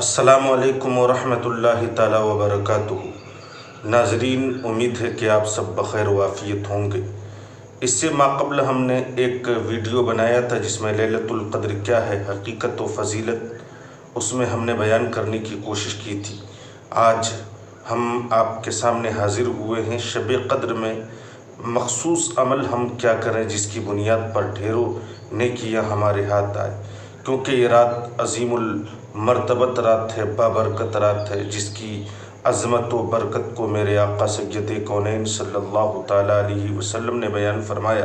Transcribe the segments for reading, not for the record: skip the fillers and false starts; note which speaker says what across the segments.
Speaker 1: السلام علیکم ورحمۃ اللہ تعالی وبرکاتہ۔ ناظرین، امید ہے کہ آپ سب بخیر و عافیت ہوں گے۔ اس سے ماقبل ہم نے ایک ویڈیو بنایا تھا جس میں لیلۃ القدر کیا ہے، حقیقت و فضیلت، اس میں ہم نے بیان کرنے کی کوشش کی تھی۔ آج ہم آپ کے سامنے حاضر ہوئے ہیں۔ شب قدر میں مخصوص عمل ہم کیا کریں جس کی بنیاد پر ڈھیروں نیکیاں ہمارے ہاتھ آئے، کیونکہ یہ رات عظیم المرتبت رات ہے، بابرکت رات ہے، جس کی عظمت و برکت کو میرے آقا سید کونین صلی اللہ تعالیٰ علیہ وسلم نے بیان فرمایا۔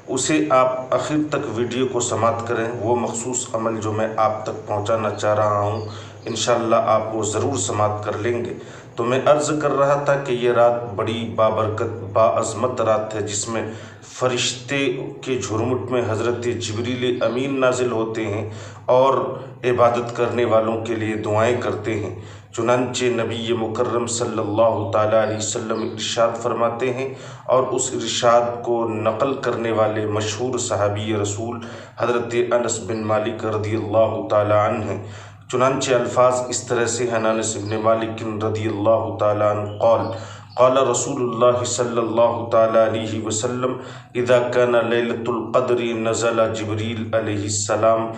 Speaker 1: اسے آپ آخر تک ویڈیو کو سماعت کریں۔ وہ مخصوص عمل جو میں آپ تک پہنچانا چاہ رہا ہوں، انشاءاللہ آپ وہ ضرور سماعت کر لیں گے۔ تو میں عرض کر رہا تھا کہ یہ رات بڑی بابرکت باعظمت رات ہے، جس میں فرشتے کے جھرمٹ میں حضرت جبریل امین نازل ہوتے ہیں اور عبادت کرنے والوں کے لیے دعائیں کرتے ہیں۔ چنانچہ نبی مکرم صلی اللہ تعالیٰ علیہ وسلم ارشاد فرماتے ہیں، اور اس ارشاد کو نقل کرنے والے مشہور صحابی رسول حضرت انس بن مالک رضی اللہ تعالیٰ عنہ ہیں۔ چنانچہ الفاظ اس طرح سے ہیں، انس بن مالک رضی اللہ تعالیٰ عنہ قال رسول اللہ صلی اللہ تعالیٰ علیہ وسلم اذا كان لیلۃ القدر نزل جبریل علیہ السلام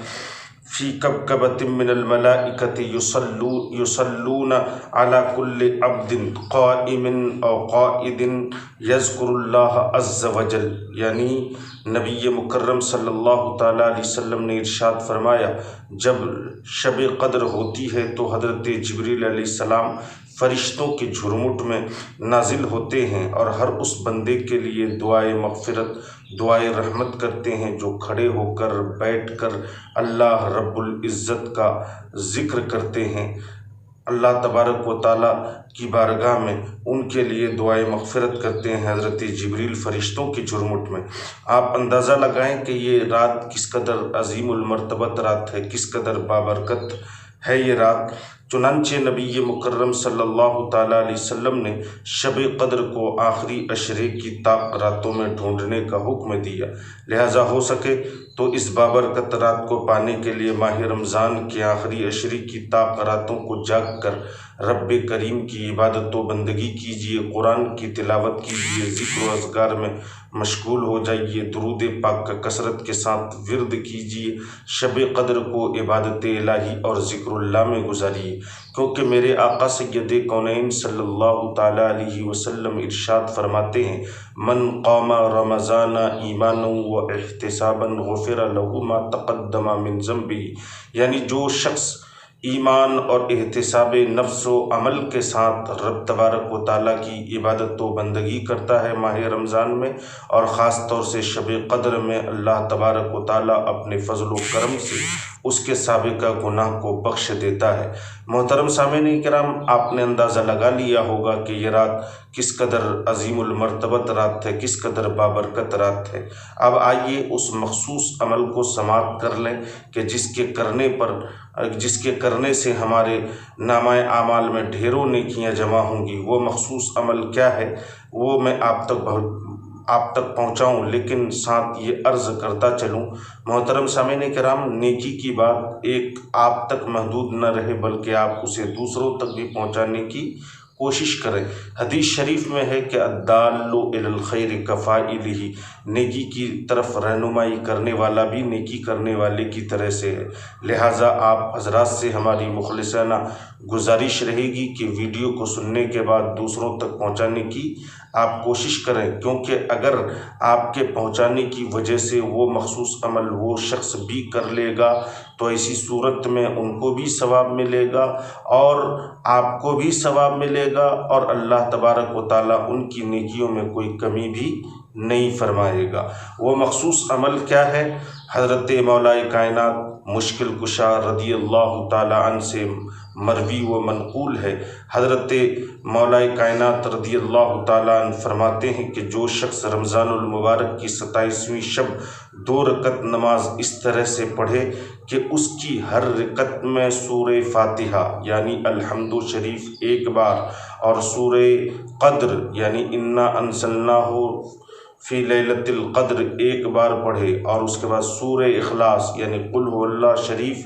Speaker 1: فی کبکبۃ من الملائکۃ یصلون علی کل عبد قائم او قاعد یذکر اللہ عز وجل۔ یعنی نبی مکرم صلی اللہ تعالیٰ علیہ وسلم نے ارشاد فرمایا، جب شب قدر ہوتی ہے تو حضرت جبریل علیہ السلام فرشتوں کے جھرمٹ میں نازل ہوتے ہیں اور ہر اس بندے کے لیے دعائے مغفرت، دعائے رحمت کرتے ہیں جو کھڑے ہو کر بیٹھ کر اللہ رب العزت کا ذکر کرتے ہیں۔ اللہ تبارک و تعالیٰ کی بارگاہ میں ان کے لیے دعائے مغفرت کرتے ہیں حضرت جبریل فرشتوں کے جھرمٹ میں۔ آپ اندازہ لگائیں کہ یہ رات کس قدر عظیم المرتبت رات ہے، کس قدر بابرکت ہے یہ رات۔ چنانچہ نبی مکرم صلی اللہ تعالیٰ علیہ وسلم نے شب قدر کو آخری عشرے کی طاق راتوں میں ڈھونڈنے کا حکم دیا، لہٰذا ہو سکے تو اس بابرکت رات کو پانے کے لیے ماہ رمضان کے آخری عشرے کی طاق راتوں کو جاگ کر رب کریم کی عبادت و بندگی کیجیے، قرآن کی تلاوت کیجیے، ذکر و اذکار میں مشغول ہو جائیے، درود پاک کا کثرت کے ساتھ ورد کیجیے، شب قدر کو عبادت الہی اور ذکر اللہ میں گزاریے، کیونکہ میرے آقا سید کونین صلی اللہ تعالیٰ علیہ وسلم ارشاد فرماتے ہیں، من قام رمضان ایمانا و احتسابا غفر له ما تقدم من ذنبہ۔ یعنی جو شخص ایمان اور احتساب نفس و عمل کے ساتھ رب تبارک و تعالیٰ کی عبادت و بندگی کرتا ہے ماہ رمضان میں، اور خاص طور سے شب قدر میں، اللہ تبارک و تعالیٰ اپنے فضل و کرم سے اس کے سابقہ گناہ کو بخش دیتا ہے۔ محترم سامعین کرام، آپ نے اندازہ لگا لیا ہوگا کہ یہ رات کس قدر عظیم المرتبت رات ہے، کس قدر بابرکت رات ہے۔ اب آئیے اس مخصوص عمل کو سماعت کر لیں کہ جس کے کرنے سے ہمارے نامہ اعمال میں ڈھیروں نیکیاں جمع ہوں گی۔ وہ مخصوص عمل کیا ہے وہ میں آپ تک پہنچاؤں، لیکن ساتھ یہ عرض کرتا چلوں محترم سامعین کرام، نیکی کی بات ایک آپ تک محدود نہ رہے بلکہ آپ اسے دوسروں تک بھی پہنچانے کی کوشش کریں۔ حدیث شریف میں ہے کہ الدال علی الخیر کفاعلہ، نیکی کی طرف رہنمائی کرنے والا بھی نیکی کرنے والے کی طرح سے ہے۔ لہٰذا آپ حضرات سے ہماری مخلصانہ گزارش رہے گی کہ ویڈیو کو سننے کے بعد دوسروں تک پہنچانے کی آپ کوشش کریں، کیونکہ اگر آپ کے پہنچانے کی وجہ سے وہ مخصوص عمل وہ شخص بھی کر لے گا تو ایسی صورت میں ان کو بھی ثواب ملے گا اور آپ کو بھی ثواب ملے گا، اور اللہ تبارک و تعالیٰ ان کی نیکیوں میں کوئی کمی بھی نہیں فرمائے گا۔ وہ مخصوص عمل کیا ہے؟ حضرت مولا کائنات مشکل کشا رضی اللہ تعالیٰ عنہ سے مروی و منقول ہے، حضرت مولا کائنات رضی اللہ تعالیٰ عنہ فرماتے ہیں کہ جو شخص رمضان المبارک کی 27ویں شب 2 رکعت نماز اس طرح سے پڑھے کہ اس کی ہر رکعت میں سورہ فاتحہ یعنی الحمد شریف ایک بار اور سورہ قدر یعنی انا انزلناہ فی لیلۃ القدر ایک بار پڑھے، اور اس کے بعد سورہ اخلاص یعنی قل هو اللہ شریف